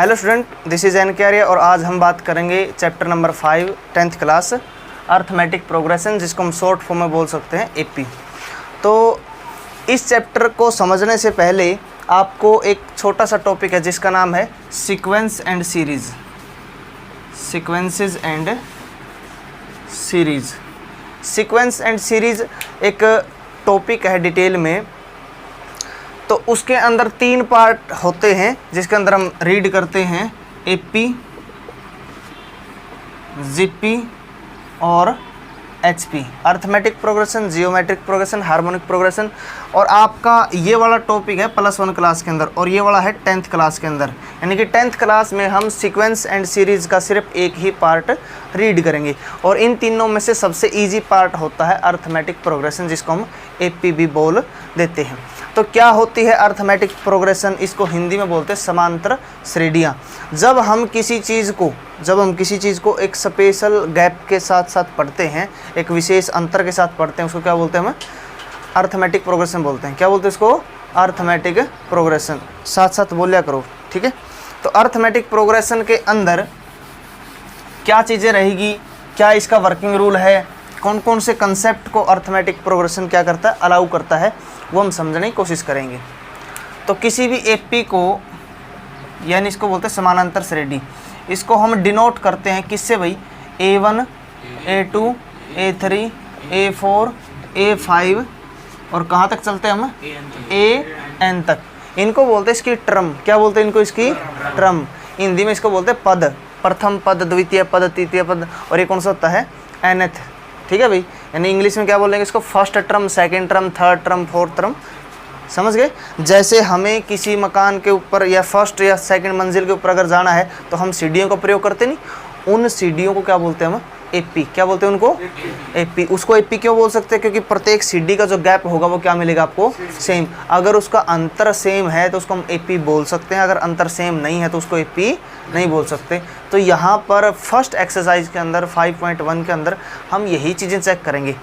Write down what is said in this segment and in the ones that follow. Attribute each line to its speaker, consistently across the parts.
Speaker 1: Hello student, this is an के आर्य और आज हम बात करेंगे chapter number 5 10th class arithmetic progression, जिसको हम शॉर्ट फॉर्म में बोल सकते हैं एपी। तो इस चैप्टर को समझने से पहले आपको एक छोटा सा टॉपिक है जिसका नाम है sequence and series. Sequences and series, sequence and series एक टॉपिक है डिटेल में। तो उसके अंदर 3 पार्ट होते हैं जिसके अंदर हम रीड करते हैं एपी, जीपी और HP, arithmetic progression, geometric progression, harmonic progression. और आपका ये वाला टॉपिक है +1 क्लास के अंदर और ये वाला है 10th क्लास के अंदर। यानी कि 10th क्लास में हम सीक्वेंस एंड सीरीज़ का सिर्फ एक ही पार्ट रीड करेंगे और इन तीनों में से सबसे इजी पार्ट होता है अर्थमेटिक प्रोग्रेशन, जिसको हम एपी भी बोल देते हैं। तो क्या होती है अर्थमेटिक प्रोग्रेशन? इसको हिंदी में बोलते हैं समांतर श्रेणियाँ। जब हम किसी चीज़ को एक स्पेशल गैप के साथ साथ पढ़ते हैं, एक विशेष अंतर के साथ पढ़ते हैं, उसको क्या बोलते हैं? हम अर्थमेटिक प्रोग्रेशन बोलते हैं। क्या बोलते हैं इसको? Arithmetic progression. साथ साथ बोलिया करो, ठीक है। तो अर्थमेटिक प्रोग्रेशन के अंदर क्या चीज़ें रहेगी, क्या इसका वर्किंग रूल है, कौन कौन से कंसेप्ट को अर्थमेटिक प्रोग्रेशन क्या करता है, अलाउ करता है, वो हम समझने की कोशिश करेंगे। तो किसी भी एपी को, यानी इसको बोलते हैं समानांतर श्रेणी, इसको हम डिनोट करते हैं किससे भाई? A1, A2, A3, A4, A5 और कहाँ तक चलते हैं हम? AN तक। इनको बोलते हैं इसकी टर्म। क्या बोलते हैं इनको? इसकी टर्म। हिंदी में इसको बोलते हैं पद, प्रथम पद, द्वितीय पद, तृतीय पद। और ये कौन सा होता है? nth, ठीक है भाई। यानी इंग्लिश में क्या बोलेंगे इसको? First term, second term, third term, fourth term. समझ गए? जैसे हमें किसी मकान के ऊपर या फर्स्ट या सेकंड मंजिल के ऊपर अगर जाना है तो हम सीढ़ियों का प्रयोग करते नहीं, उन सीढ़ियों को क्या बोलते हैं हम? एपी। क्या बोलते हैं उनको? एपी। उसको एपी क्यों बोल सकते हैं? क्योंकि प्रत्येक सीढ़ी का जो गैप होगा वो क्या मिलेगा आपको? सेम। अगर उसका अंतर सेम है तो उसको हम एपी बोल सकते हैं, अगर अंतर सेम नहीं है तो उसको एपी नहीं बोल सकते। तो यहाँ पर फर्स्ट एक्सरसाइज के अंदर 5.1 के अंदर हम यही चीज़ें चेक करेंगे।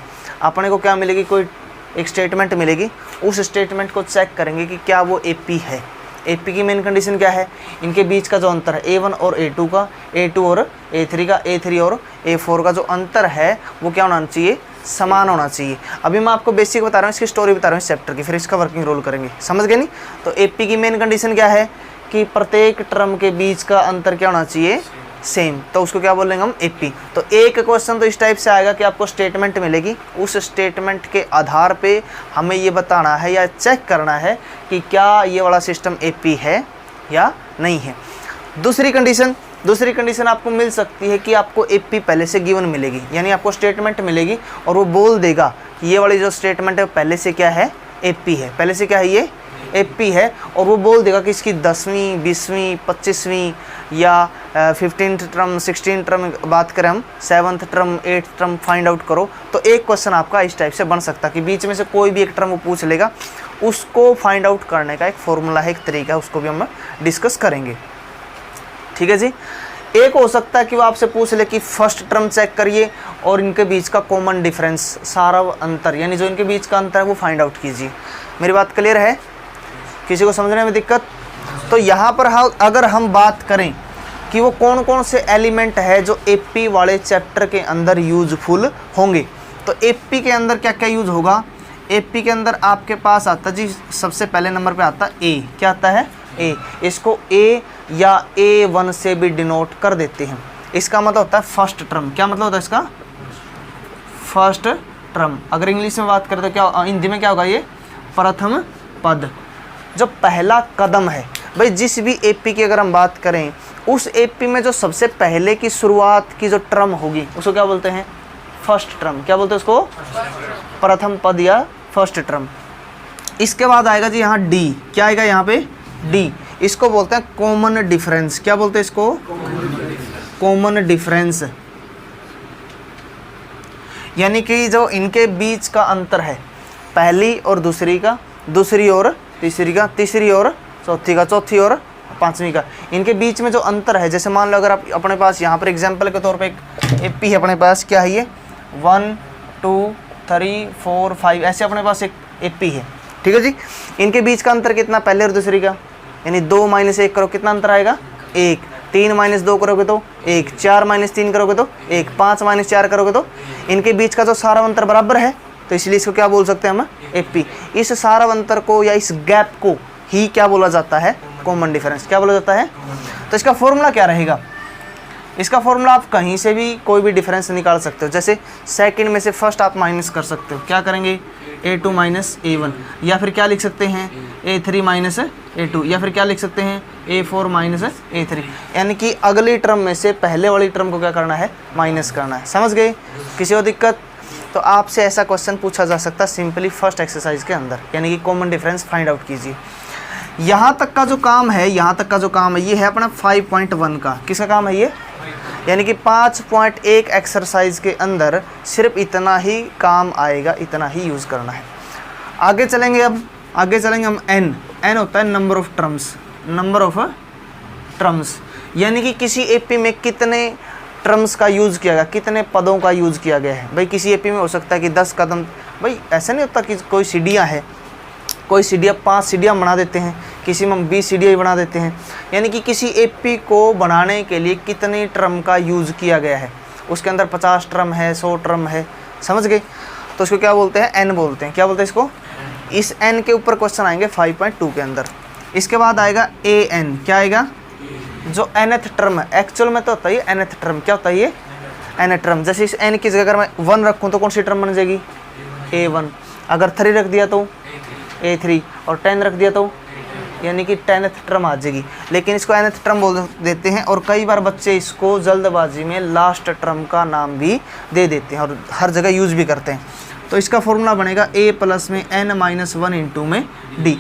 Speaker 1: अपने को क्या मिलेगी? कोई एक स्टेटमेंट मिलेगी, उस स्टेटमेंट को चेक करेंगे कि क्या वो एपी है। एपी की मेन कंडीशन क्या है? इनके बीच का जो अंतर है A1 और A2 का, A2 और A3 का, A3 और A4 का जो अंतर है वो क्या होना चाहिए? समान होना चाहिए। अभी मैं आपको बेसिक बता रहा हूँ, इसकी स्टोरी बता रहा हूँ इस चैप्टर की, फिर इसका वर्किंग रोल करेंगे। समझ गए नहीं? तो एपी की मेन कंडीशन क्या है कि प्रत्येक टर्म के बीच का अंतर क्या होना चाहिए? सेम। तो उसको क्या बोलेंगे हम? एपी। तो एक क्वेश्चन तो इस टाइप से आएगा कि आपको स्टेटमेंट मिलेगी, उस स्टेटमेंट के आधार पे हमें ये बताना है या चेक करना है कि क्या ये वाला सिस्टम एपी है या नहीं है। दूसरी कंडीशन आपको मिल सकती है कि आपको एपी पहले से गिवन मिलेगी, यानी आपको स्टेटमेंट मिलेगी और वो बोल देगा कि ये वाली जो स्टेटमेंट है पहले से क्या है? एपी है। पहले से क्या है? ये एपी है। और वो बोल देगा कि इसकी 10वीं, 20वीं, 25वीं या 15th टर्म, 16th टर्म बात करें हम, 7th term, 8th term find out करो। तो एक क्वेश्चन आपका इस टाइप से बन सकता है कि बीच में से कोई भी एक टर्म वो पूछ लेगा, उसको फाइंड आउट करने का एक फॉर्मूला है, एक तरीका है, उसको भी हम डिस्कस करेंगे। ठीक है जी। एक हो सकता है कि वो आपसे पूछ ले कि फर्स्ट टर्म चेक करिए और इनके बीच का कॉमन डिफरेंस, सारा अंतर, यानी जो इनके बीच का अंतर है वो फाइंड आउट कीजिए। मेरी बात क्लियर है? किसी को समझने में दिक्कत? तो यहाँ पर अगर हम बात करें कि वो कौन कौन से एलिमेंट है जो एपी वाले चैप्टर के अंदर यूजफुल होंगे, तो एपी के अंदर क्या क्या यूज होगा? एपी के अंदर आपके पास आता जी, सबसे पहले नंबर पे आता ए। क्या आता है? ए। इसको ए या A1 से भी डिनोट कर देते हैं। इसका मतलब होता है फर्स्ट टर्म। क्या मतलब होता है इसका? First term. अगर इंग्लिश में बात करें तो क्या, हिंदी में क्या होगा? ये प्रथम पद, जो पहला कदम है भाई। जिस भी एपी की अगर हम बात करें, उस एपी में जो सबसे पहले की शुरुआत की जो टर्म होगी उसको क्या बोलते हैं? First term. क्या बोलते हैं उसको? प्रथम पद या फर्स्ट टर्म। इसके बाद आएगा जी यहाँ डी। क्या आएगा यहाँ पे? डी। इसको बोलते हैं कॉमन डिफरेंस। क्या बोलते हैं इसको? Common difference. यानी कि जो इनके बीच का अंतर है, पहली और दूसरी का, दूसरी और तीसरी का, तीसरी और चौथी का, चौथी और पांचवी का, इनके बीच में जो अंतर है। जैसे मान लो अगर आप अपने पास यहाँ पर एग्जाम्पल के तौर पे एक एपी है अपने पास, क्या है ये? 1 2 3 4 5 ऐसे अपने पास एक एपी है। ठीक है जी। इनके बीच का अंतर कितना? पहले और दूसरी का, यानी 2 - 1 करो, कितना अंतर आएगा? 1, 3 माइनस 2 करोगे तो 1, 4 माइनस 3 करोगे तो 1, 5 माइनस 4 करोगे तो इनके बीच का जो सारा अंतर बराबर है, तो इसलिए इसको क्या बोल सकते हैं हम, एपी। इस सारा अंतर को या इस गैप को ही क्या बोला जाता है, कॉमन डिफरेंस। क्या बोला जाता है? तो इसका फॉर्मूला क्या रहेगा? इसका फॉर्मूला आप कहीं से भी कोई भी डिफरेंस निकाल सकते हो। जैसे सेकंड में से फर्स्ट आप माइनस कर सकते हो, क्या करेंगे, a2 माइनस a1, या फिर क्या लिख सकते हैं, a3 माइनस a2, या फिर क्या लिख सकते हैं, a4 माइनस a3। यानी कि अगली टर्म में से पहले वाली टर्म को क्या करना है, माइनस करना है। समझ गए? किसी और दिक्कत? तो आपसे ऐसा क्वेश्चन पूछा जा सकता है सिंपली फर्स्ट एक्सरसाइज के अंदर, यानी कि कॉमन डिफरेंस फाइंड आउट कीजिए। यहाँ तक का जो काम है, ये है अपना 5.1 का। किसका काम है ये? यानी कि 5.1 एक्सरसाइज के अंदर सिर्फ इतना ही काम आएगा, इतना ही यूज़ करना है। आगे चलेंगे हम n होता है नंबर ऑफ टर्म्स, यानी कि किसी एपी में कितने टर्म्स का यूज़ किया गया, कितने पदों का यूज़ किया गया है। भाई किसी एपी में हो सकता है कि 10 कदम, भाई ऐसा नहीं होता कि कोई सीढ़ियाँ है, कोई सीढ़ियाँ 5 सीढ़ियाँ बना देते हैं, किसी में 20 सीढ़ियाँ बना देते हैं। यानी कि किसी एपी को बनाने के लिए कितने टर्म का यूज़ किया गया है, उसके अंदर 50 टर्म है, 100 टर्म है। समझ गए? तो इसको क्या बोलते हैं, n बोलते हैं। क्या बोलते हैं इसको? इस n के ऊपर क्वेश्चन आएंगे 5.2 के अंदर। इसके बाद आएगा an। क्या आएगा? जो nth टर्म है, एक्चुअल में तो होता है nth टर्म। क्या होता है ये? nth term. जैसे इस n की जगह अगर मैं 1 रखूँ तो कौन सी टर्म बन जाएगी, a1। अगर 3 रख दिया तो a3, और 10 रख दिया तो यानी कि 10th टर्म आ जाएगी। लेकिन इसको nth टर्म बोल देते हैं, और कई बार बच्चे इसको जल्दबाजी में लास्ट टर्म का नाम भी दे देते हैं और हर जगह यूज़ भी करते हैं। तो इसका फॉर्मूला बनेगा a प्लस में n-1 इंटू में d।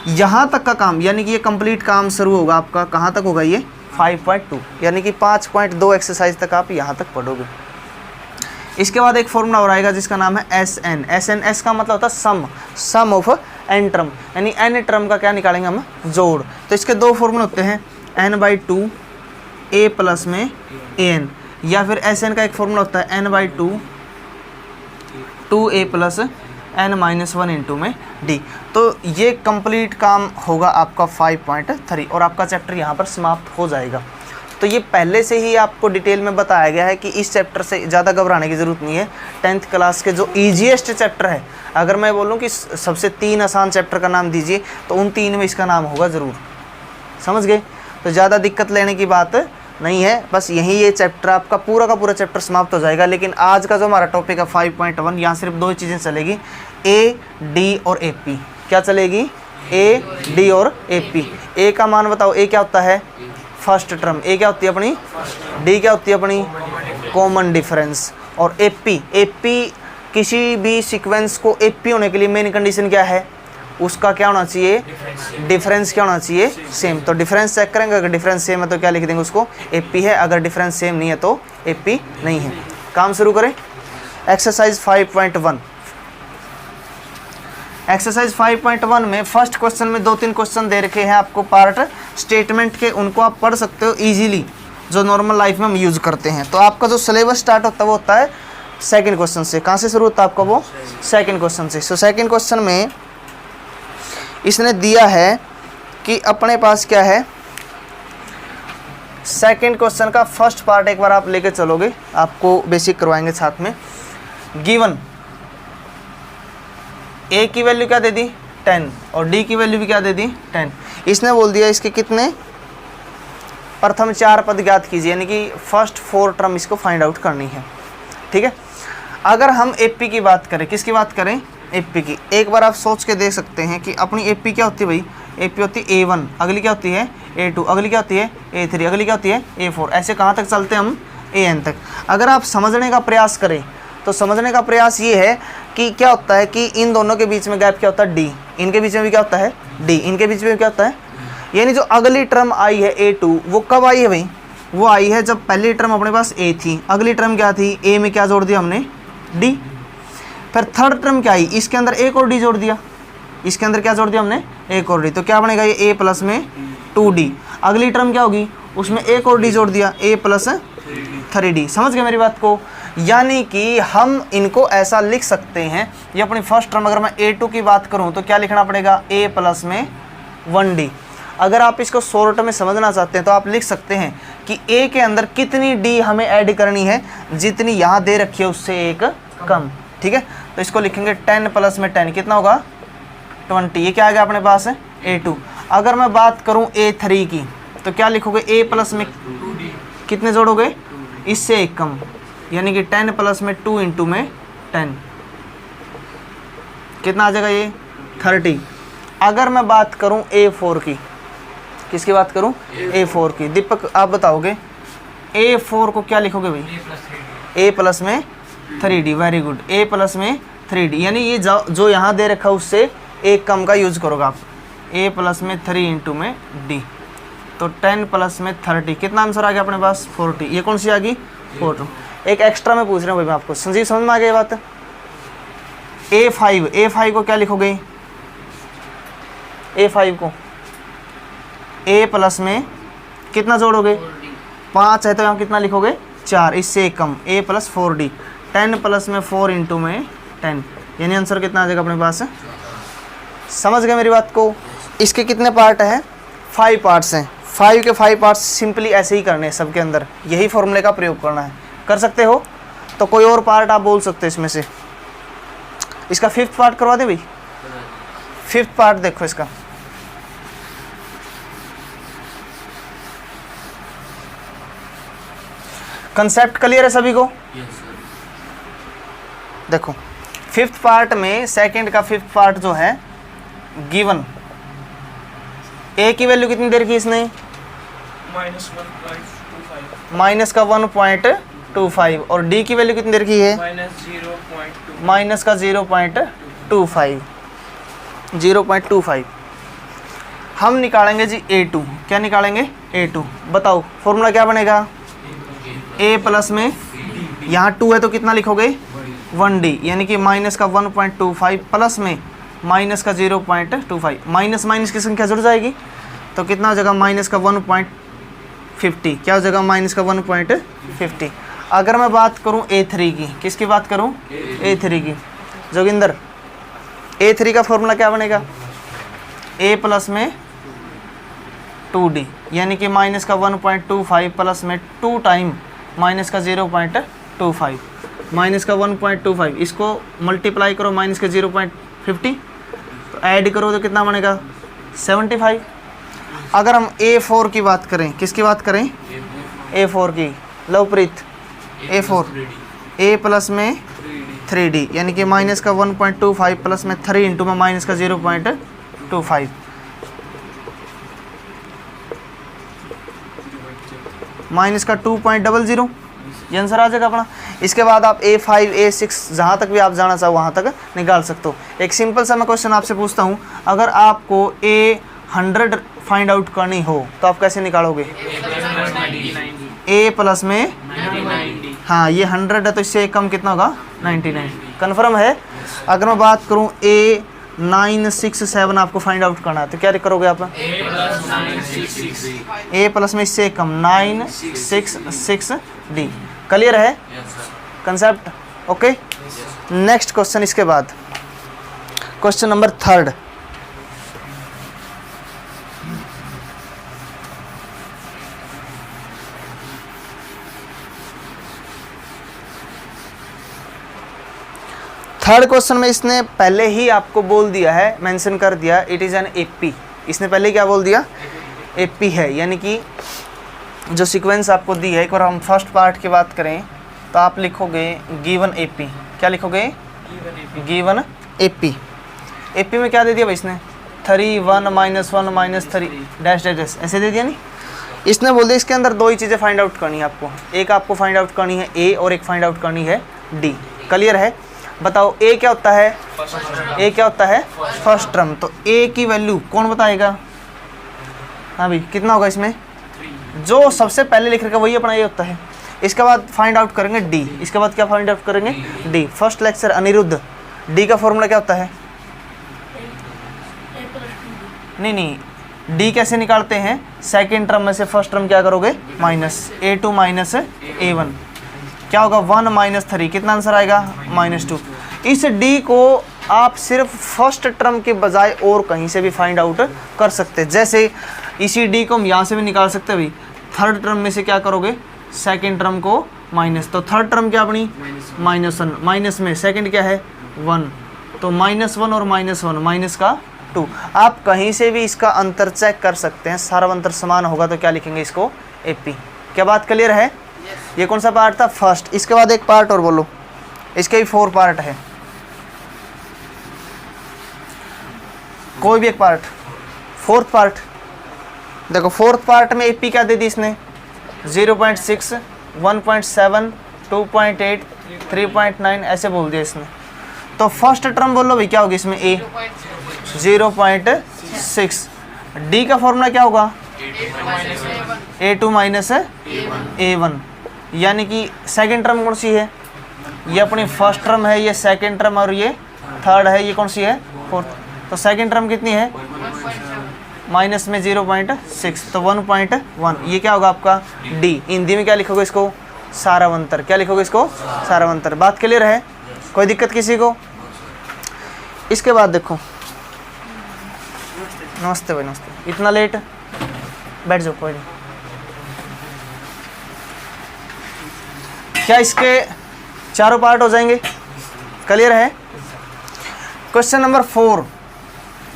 Speaker 1: यहाँ तक का काम, यानी कि ये कंप्लीट काम शुरू होगा आपका, कहाँ तक होगा ये, 5.2, यानी कि 5.2 एक्सरसाइज तक आप यहाँ तक पढ़ोगे। इसके बाद एक फॉर्मूला और आएगा जिसका नाम है SN। S का मतलब होता है सम ऑफ n टर्म, यानी n टर्म का क्या निकालेंगे हम, जोड़। तो इसके दो फॉर्मूले होते हैं, n/2 a प्लस में an, या फिर SN का एक फॉर्मूला होता है n/2 2a plus n-1 into में d। तो ये कंप्लीट काम होगा आपका 5.3, और आपका चैप्टर यहाँ पर समाप्त हो जाएगा। तो ये पहले से ही आपको डिटेल में बताया गया है कि इस चैप्टर से ज़्यादा घबराने की ज़रूरत नहीं है। 10th क्लास के जो ईजीएस्ट चैप्टर है, अगर मैं बोलूँ कि सबसे 3 आसान चैप्टर का नाम दीजिए तो उन 3 में इसका नाम होगा ज़रूर। समझ गए? तो ज़्यादा दिक्कत लेने की बात नहीं है, बस यही ये चैप्टर आपका पूरा का पूरा चैप्टर समाप्त हो जाएगा। लेकिन आज का जो हमारा टॉपिक है 5.1, यहाँ सिर्फ 2 चीज़ें चलेगी, A, D और AP। क्या चलेगी? A, D और AP। A का मान बताओ, A क्या होता है, फर्स्ट टर्म। A क्या होती है अपनी, D क्या होती है अपनी, कॉमन डिफरेंस। और AP किसी भी सीक्वेंस को AP होने के लिए मेन कंडीशन क्या है, उसका क्या होना चाहिए, डिफरेंस क्या होना चाहिए, सेम। तो डिफरेंस चेक करेंगे, अगर डिफरेंस सेम है तो क्या लिख देंगे उसको, AP है। अगर डिफरेंस सेम नहीं है तो AP नहीं है। काम शुरू करें। एक्सरसाइज 5.1। एक्सरसाइज 5.1 में फर्स्ट क्वेश्चन में 2-3 क्वेश्चन दे रखे हैं आपको पार्ट स्टेटमेंट के, उनको आप पढ़ सकते हो इजीली, जो नॉर्मल लाइफ में हम यूज़ करते हैं। तो आपका जो सिलेबस स्टार्ट होता है वो होता है सेकंड क्वेश्चन से। कहाँ से शुरू होता है आपका वो, सेकंड क्वेश्चन से। सो सेकंड क्वेश्चन में इसने दिया है कि अपने पास क्या है, सेकंड क्वेश्चन का फर्स्ट पार्ट एक बार आप लेके चलोगे, आपको बेसिक करवाएंगे साथ में। गिवन A की वैल्यू क्या दे दी, 10, और D की वैल्यू भी क्या दे दी, 10। इसने बोल दिया इसके कितने प्रथम 4 पद ज्ञात कीजिए, यानी कि फर्स्ट 4 टर्म इसको फाइंड आउट करनी है। ठीक है। अगर हम AP की बात करें, किसकी बात करें, AP की, एक बार आप सोच के देख सकते हैं कि अपनी AP क्या होती है भाई, AP होती है A1, अगली क्या होती है A2, अगली क्या होती है A3, अगली क्या होती है A4। ऐसे कहाँ तक चलते हैं हम, AN तक। अगर आप समझने का प्रयास करें तो समझने का प्रयास ये है कि क्या होता है कि इन दोनों के बीच में गैप क्या होता है, D, इनके बीच में भी क्या होता है D, इनके बीच में क्या होता है, यानी जो अगली टर्म आई है A2 वो कब आई है भाई, वो आई है जब पहली टर्म अपने पास A थी, अगली टर्म क्या थी, A में क्या जोड़ दिया हमने, D। फिर थर्ड टर्म क्या आई, इसके अंदर एक और D जोड़ दिया, इसके अंदर क्या जोड़ दिया हमने, एक और D। तो क्या बनेगा ये A प्लस में 2D। अगली टर्म क्या होगी, उसमें एक और D जोड़ दिया, A प्लस 3D। समझ गए मेरी बात को? यानी कि हम इनको ऐसा लिख सकते हैं, ये अपनी फर्स्ट टर्म, अगर मैं A2 की बात करूं तो क्या लिखना पड़ेगा, A प्लस में 1D। अगर आप इसको शॉर्ट में समझना चाहते हैं तो आप लिख सकते हैं कि ए के अंदर कितनी डी हमें ऐड करनी है, जितनी यहाँ दे रखी है उससे एक कम। ठीक है, तो इसको लिखेंगे 10 प्लस में 10 कितना होगा 20। ये क्या आ गया अपने पास है A2। अगर मैं बात करूँ A3 की तो क्या लिखोगे, A प्लस में कितने जोड़ोगे, इससे एक कम, यानी कि 10 प्लस में 2 इंटू में 10 कितना आ जाएगा ये 30। अगर मैं बात करूं A4 की, किसकी बात करूं A4 की, दीपक आप बताओगे A4 को क्या लिखोगे भाई, A प्लस में 3D। Very good, A plus में 3D, यानी ये जो यहाँ दे रखा उससे एक कम का यूज करोगे आप। A प्लस में 3 इंटू में D, तो 10 प्लस में 30 कितना आंसर आ गया अपने पास 40। ये कौन सी आ गई 4। एक एक्स्ट्रा में पूछ रहा हूँ भाई मैं आपको, संजीव समझ में आ गई बात। A5 को क्या लिखोगे, A5 को A प्लस में कितना जोड़ोगे 5 है तो यहाँ कितना लिखोगे 4, इससे एक कम A प्लस 4D। 10 प्लस में 4 इंटू में 10, यानी आंसर कितना आ जाएगा अपने पास। समझ गए मेरी बात को। इसके कितने पार्ट हैं 5 पार्ट्स हैं। 5 के 5 पार्ट्स सिंपली ऐसे ही करने हैं, सबके अंदर यही फॉर्मूले का प्रयोग करना है। कर सकते हो तो कोई और पार्ट आप बोल सकते हो इसमें से। इसका 5th पार्ट करवा दे भाई, 5th पार्ट देखो इसका। कंसेप्ट क्लियर है सभी को? देखो 5th पार्ट में सेकंड का 5th पार्ट जो है गिवन, ए की वैल्यू कितनी देर की इसने माइनस का 1.25 और डी की वैल्यू कितनी देर की है माइनस का 0.25। हम निकालेंगे जी A2। क्या निकालेंगे A2, बताओ फॉर्मूला क्या बनेगा। A प्लस में यहाँ 2 है तो कितना लिखोगे 1D, यानी कि माइनस का 1.25 प्लस में माइनस का 0.25, माइनस माइनस की संख्या जुड़ जाएगी तो कितना हो जाएगा माइनस का 1.50। क्या हो जाएगा माइनस का 1.50। अगर मैं बात करूं A3 की, किसकी बात करूं A3 की, जोगिंदर A3 का फॉर्मूला क्या बनेगा A प्लस में 2D, यानी कि माइनस का 1.25 प्लस में 2 टाइम माइनस का 0.25, माइनस का 1.25, इसको मल्टीप्लाई करो माइनस का 0.50 तो ऐड करो तो कितना बनेगा 75। अगर हम A4 की बात करें, किसकी बात करें A4 की, लवप्रीत A4 A प्लस में 3D, यानी कि माइनस का 1.25 प्लस में 3 इंटू में माइनस का 0.25, माइनस का 2.00, ये आंसर आ जाएगा अपना। इसके बाद आप A5 A6 जहाँ तक भी आप जाना चाहो वहाँ तक निकाल सकते हो। एक सिंपल सा मैं क्वेश्चन आपसे पूछता हूँ, अगर आपको A100 फाइंड आउट करनी हो तो आप कैसे निकालोगे A प्लस में, हाँ ये 100 है तो इससे कम कितना होगा 99। कन्फर्म है। अगर मैं बात करूँ A967 आपको फाइंड आउट करना है तो क्या करोगे आप A प्लस में इससे कम 966D। क्लियर है कंसेप्ट? Okay, next question. इसके बाद क्वेश्चन नंबर 3। थर्ड क्वेश्चन में इसने पहले ही आपको बोल दिया है, मेंशन कर दिया इट इज़ एन AP। इसने पहले क्या बोल दिया AP है, यानी कि जो सीक्वेंस आपको दी है। एक बार हम फर्स्ट पार्ट की बात करें तो आप लिखोगे गिवन AP। क्या लिखोगे गिवन AP। AP में क्या दे दिया भाई इसने 3 1 -1 -3 डैश डैश ऐसे दे दिया नहीं। इसने बोल दिया इसके अंदर 2 ही चीज़ें फाइंड आउट करनी है आपको, एक आपको फाइंड आउट करनी है A और एक फाइंड आउट करनी है D। क्लियर है? बताओ A क्या होता है, A क्या होता है फर्स्ट टर्म। तो A की वैल्यू कौन बताएगा, हाँ भाई कितना होगा इसमें, जो सबसे पहले लिख रखा वही अपना A होता है। इसके बाद फाइंड आउट करेंगे D। इसके बाद क्या फाइंड आउट करेंगे D। First lecture Anirudh, D का फॉर्मूला क्या होता है, नहीं D कैसे निकालते हैं, सेकेंड टर्म में से फर्स्ट टर्म क्या करोगे माइनस A2 माइनस A1, क्या होगा 1 - 3, कितना आंसर आएगा -2। इस D को आप सिर्फ फर्स्ट टर्म के बजाय और कहीं से भी फाइंड आउट कर सकते हैं। जैसे इसी डी को हम यहाँ से भी निकाल सकते हैं भाई। थर्ड टर्म में से क्या करोगे, सेकेंड टर्म को माइनस, तो थर्ड टर्म क्या अपनी -1, माइनस में सेकेंड क्या है 1, तो -1 और -1 माइनस का 2। आप कहीं से भी इसका अंतर चेक कर सकते हैं, सारा अंतर समान होगा तो क्या लिखेंगे इसको AP। क्या बात क्लियर है? ये कौन सा पार्ट था, फर्स्ट। इसके बाद एक पार्ट और बोलो, इसके भी 4 पार्ट है, कोई भी एक पार्ट। फोर्थ पार्ट देखो, फोर्थ पार्ट में AP क्या दे दी इसने 0.6, 1.7, 2.8, 3.9 ऐसे बोल दिया इसने। तो फर्स्ट टर्म बोलो भाई क्या होगी इसमें A 0.6। D का फॉर्मूला क्या होगा A2 माइनस A1, यानी कि सेकेंड टर्म कौन सी है, ये अपनी फर्स्ट टर्म है, ये सेकेंड टर्म, और ये थर्ड है, ये कौन सी है फोर्थ। तो सेकेंड टर्म कितनी है माइनस में 0.6, तो 1.1, ये क्या होगा आपका D। हिंदी में क्या लिखोगे इसको, सारावंतर। क्या लिखोगे इसको, सारावंतर। बात क्लियर है, कोई दिक्कत किसी को? इसके बाद देखो, नमस्ते भाई नमस्ते, इतना लेट बैठ जाओ, कोई नहीं। क्या इसके चारों पार्ट हो जाएंगे, क्लियर है? Question number 4।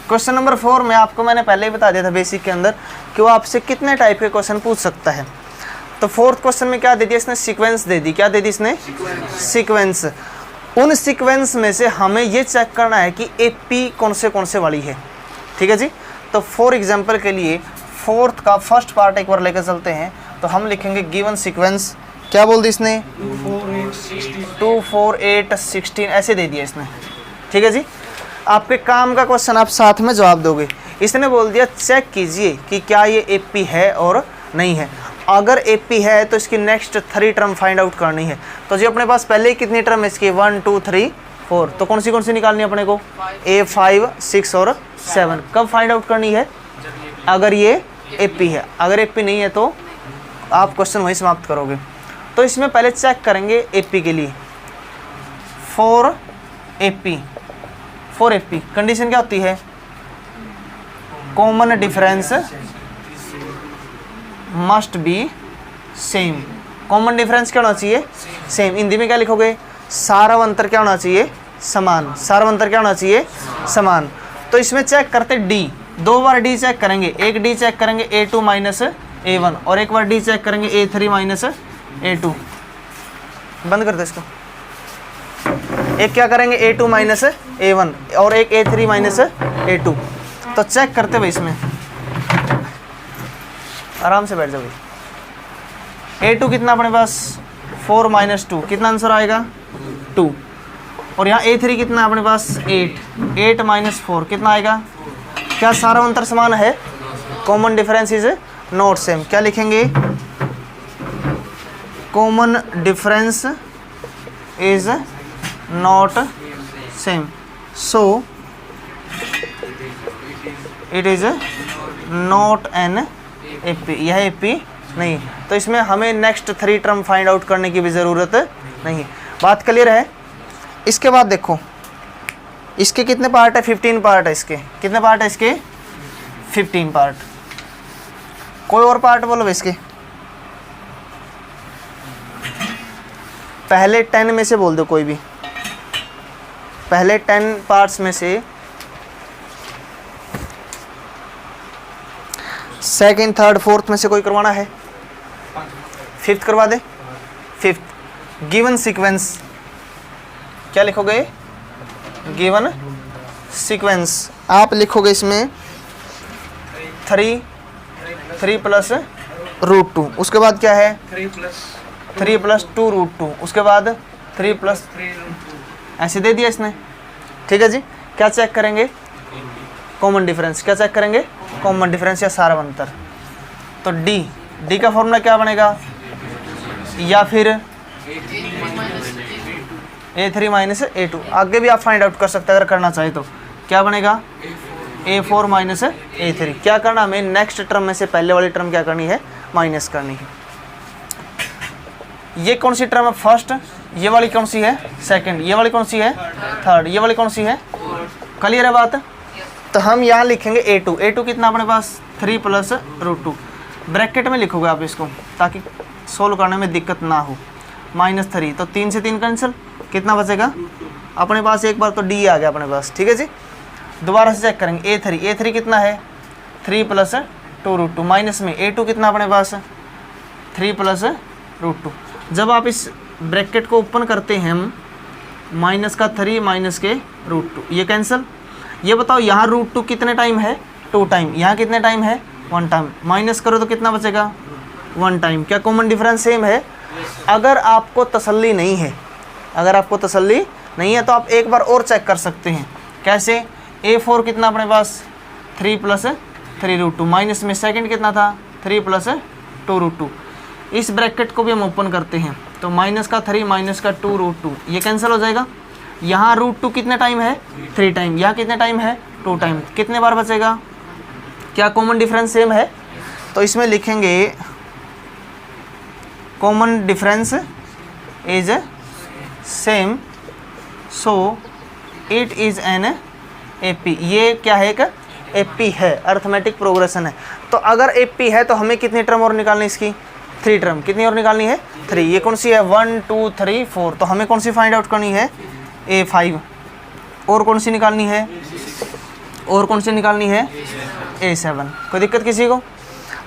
Speaker 1: क्वेश्चन नंबर 4 में आपको मैंने पहले ही बता दिया था बेसिक के अंदर कि वो आपसे कितने टाइप के क्वेश्चन पूछ सकता है। तो फोर्थ क्वेश्चन में क्या दे दिया इसने, सीक्वेंस दे दी। क्या दे दी इसने, सीक्वेंस। उन सीक्वेंस में से हमें ये चेक करना है कि AP कौन से वाली है, ठीक है जी। तो फॉर एग्जांपल के लिए फोर्थ का फर्स्ट पार्ट एक बार लेकर चलते हैं, तो हम लिखेंगे गिवन सीक्वेंस, क्या बोल दी इसने 2, 4, 8, 16 ऐसे दे दिया इसने, ठीक है जी। आपके काम का क्वेश्चन आप साथ में जवाब दोगे। इसने बोल दिया चेक कीजिए कि क्या ये AP है और नहीं है। अगर AP है तो इसकी नेक्स्ट 3 टर्म फाइंड आउट करनी है। तो जी अपने पास पहले ही कितनी टर्म है इसकी 1, 2, 3, 4, तो कौन सी निकालनी है अपने को A, 5, 6 और 7। कब फाइंड आउट करनी है, अगर ये AP है। अगर AP नहीं है तो आप क्वेश्चन वहीं समाप्त करोगे। तो इसमें पहले चेक करेंगे AP के लिए, फॉर AP कंडीशन क्या होती है, common difference must be same. Common difference क्या होना चाहिए, सेम। हिंदी में क्या लिखोगे, सारावंतर क्या होना चाहिए, समान। सारावंतर क्या होना चाहिए, समान। तो इसमें चेक करते D, 2 बार D चेक करेंगे। एक D चेक करेंगे A2 माइनस A1, और एक बार D चेक करेंगे A3 माइनस A2। बंद कर दे इसको। एक क्या करेंगे A2 माइनस A1 और एक A3 माइनस A2। तो चेक करते भाई, इसमें आराम से बैठ जाओ भाई। A2 कितना अपने पास 4 माइनस 2, कितना आंसर आएगा 2। और यहाँ A3 कितना अपने पास 8 माइनस 4 कितना आएगा। क्या सारा अंतर समान है, common difference is not same. क्या लिखेंगे, common difference is not same, so it is not an AP। यह AP नहीं, तो इसमें हमें नेक्स्ट 3 टर्म फाइंड आउट करने की भी ज़रूरत नहीं। बात क्लियर है? इसके बाद देखो, इसके कितने पार्ट है, 15 पार्ट है। इसके कितने पार्ट है, इसके 15 पार्ट। कोई और पार्ट बोलो इसके, पहले 10 में से बोल दो कोई भी, पहले 10 पार्ट्स में से सेकंड, थर्ड, फोर्थ में से कोई करवाना है, फिफ्थ करवा दे। फिफ्थ गिवन सीक्वेंस, क्या लिखोगे, गिवन सीक्वेंस। आप लिखोगे इसमें 3 प्लस √2, उसके बाद क्या है 3 प्लस 2 √2, उसके बाद 3 प्लस ऐसे दे दिया इसने, ठीक है जी। क्या चेक करेंगे, कॉमन डिफरेंस। क्या चेक करेंगे, कॉमन डिफरेंस या सारावंतर। तो D का फॉर्मूला क्या बनेगा, या फिर A3 माइनस A2। आगे भी आप फाइंड आउट कर सकते हैं अगर करना चाहे तो। क्या बनेगा A4 माइनस A3। क्या करना हमें, नेक्स्ट टर्म में से पहले वाली टर्म क्या करनी है, माइनस करनी है। ये कौन सी टर्म है, फर्स्ट। ये वाली कौन सी है, सेकंड। ये वाली कौन सी है, थर्ड। ये वाली कौन सी है, क्लियर है बात। तो हम यहाँ लिखेंगे a2 कितना अपने पास 3 प्लस √2, ब्रैकेट में लिखोगे आप इसको ताकि सोल्व करने में दिक्कत ना हो। -3 तो 3 से 3 कैंसिल, कितना बचेगा अपने पास, एक बार तो d आ गया अपने पास, ठीक है जी। दोबारा से चेक करेंगे a3 कितना है 3 प्लस 2√2, माइनस में a2 कितना अपने पास 3 प्लस √2। जब आप इस ब्रैकेट को ओपन करते हैं हम, माइनस का 3 माइनस के √2, ये कैंसिल। ये बताओ यहाँ √2 कितने टाइम है 2 टाइम, यहाँ कितने टाइम है 1 टाइम, माइनस करो तो कितना बचेगा 1 टाइम। क्या कॉमन डिफरेंस सेम है? अगर आपको तसल्ली नहीं है, अगर आपको तसल्ली नहीं है तो आप एक बार और चेक कर सकते हैं। कैसे? a4 कितना अपने पास 3 प्लस 3√2, माइनस में सेकंड कितना था 3 प्लस 2√2। इस ब्रैकेट को भी हम ओपन करते हैं तो माइनस का 3 माइनस का 2√2, ये कैंसिल हो जाएगा। यहाँ √2 कितने टाइम है 3 टाइम, यहाँ कितने टाइम है 2 टाइम, कितने बार बचेगा? क्या कॉमन डिफरेंस सेम है? तो इसमें लिखेंगे common difference is same so it is an AP। ये क्या है? एक AP है, अर्थमेटिक प्रोग्रेशन है। तो अगर AP है तो हमें कितनी टर्म और निकालनी है इसकी? 3 टर्म। कितनी और निकालनी है? 3। ये कौन सी है? 1 2 3 4। तो हमें कौन सी फाइंड आउट करनी है? A5। और कौन सी निकालनी है? और कौन सी निकालनी है? A7। कोई दिक्कत किसी को?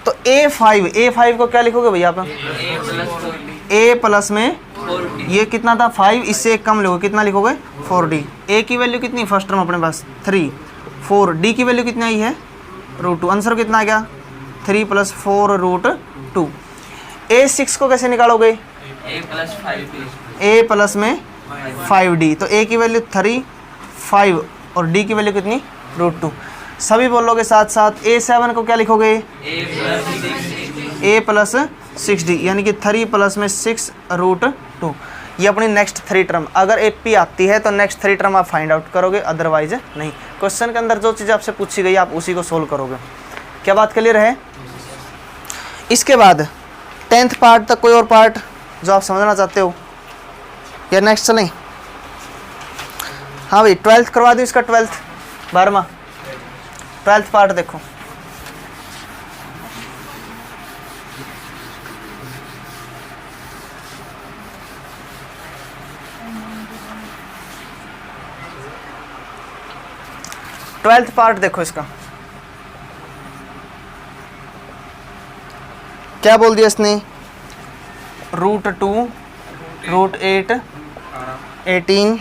Speaker 1: तो A5 को क्या लिखोगे भैया आप? A प्लस में ये कितना था 5, इससे एक कम लोगे, कितना लिखोगे 4D। A की वैल्यू कितनी? फर्स्ट टर्म अपने पास 3, 4। D की वैल्यू कितनी आई है √2। आंसर कितना आ गया 3 प्लस 4√2। A6 को कैसे निकालोगे? A प्लस में 5D। तो A की वैल्यू 3, 5 और D की वैल्यू कितनी √2। सभी बोलोगे साथ साथ। A7 को क्या लिखोगे? A प्लस 6D, यानी कि 3 प्लस में 6√2। ये अपनी नेक्स्ट 3 टर्म। अगर AP आती है तो नेक्स्ट 3 टर्म आप फाइंड आउट करोगे, अदरवाइज नहीं। क्वेश्चन के अंदर जो चीज़ आपसे पूछी गई आप उसी को सोल्व करोगे। क्या बात क्लियर है? इसके बाद 10th पार्ट तक कोई और पार्ट जो आप समझना चाहते हो या नेक्स्ट चलें? हाँ भाई 12th करवा दूँ इसका, 12th 12वां 12th पार्ट देखो। ट्वेल्थ पार्ट देखो इसका, क्या बोल दिया इसने? √2, √8, 18,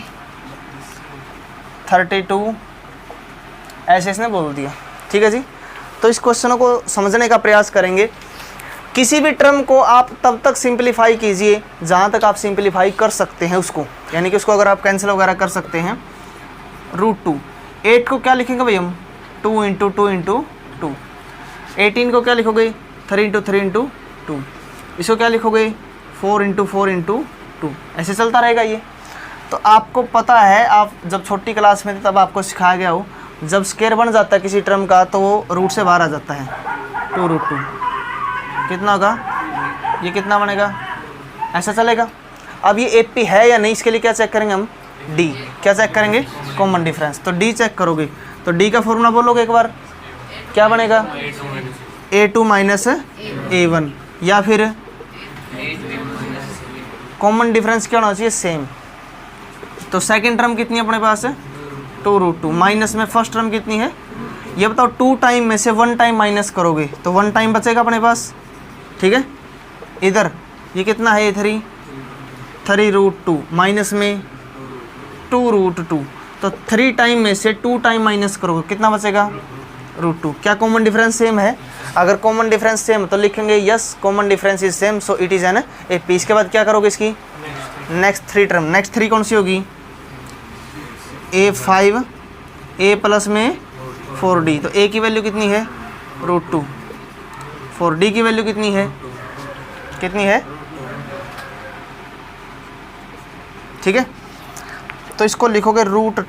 Speaker 1: 32 ऐसे इसने बोल दिया, ठीक है जी। तो इस क्वेश्चनों को समझने का प्रयास करेंगे। किसी भी टर्म को आप तब तक सिंपलीफाई कीजिए जहाँ तक आप सिंपलीफाई कर सकते हैं उसको, यानी कि उसको अगर आप कैंसिल वगैरह कर सकते हैं। √2, 8 को क्या लिखेंगे भाई हम? 2 × 2 × 2। 18 को क्या लिखोगे? 3 × 3 × 2। इसको क्या लिखोगे? 4 × 4 × 2। ऐसे चलता रहेगा ये। तो आपको पता है, आप जब छोटी क्लास में थे तब आपको सिखाया गया हो, जब स्क्वायर बन जाता है किसी टर्म का तो वो रूट से बाहर आ जाता है। 2√2 कितना होगा? ये कितना बनेगा? ऐसा चलेगा। अब ये AP है या नहीं, इसके लिए क्या चेक करेंगे हम? D। क्या चेक करेंगे? Common difference. तो D चेक करोगे तो D का फॉर्मूला बोलोगे एक बार, क्या बनेगा? A2 माइनस A1, या फिर कॉमन डिफरेंस क्या होना चाहिए? सेम। तो सेकंड टर्म कितनी है अपने पास? 2√2, माइनस में फर्स्ट टर्म कितनी है? ये बताओ। 2 टाइम में से 1 टाइम माइनस करोगे तो 1 टाइम बचेगा अपने पास, ठीक है। इधर ये कितना है? 3√2 माइनस में 2√2, तो 3 टाइम में से 2 टाइम माइनस करोगे कितना बचेगा? √2। क्या कॉमन डिफरेंस सेम है? अगर कॉमन डिफरेंस सेम तो लिखेंगे yes common difference is same so it is an AP। इसके बाद क्या करोगे इसकी नेक्स्ट 3 टर्म? नेक्स्ट 3 कौन सी होगी? A5, A प्लस में 4D। तो A की वैल्यू कितनी है? √2। 4D की वैल्यू कितनी है? कितनी है? ठीक है, तो इसको लिखोगे √2।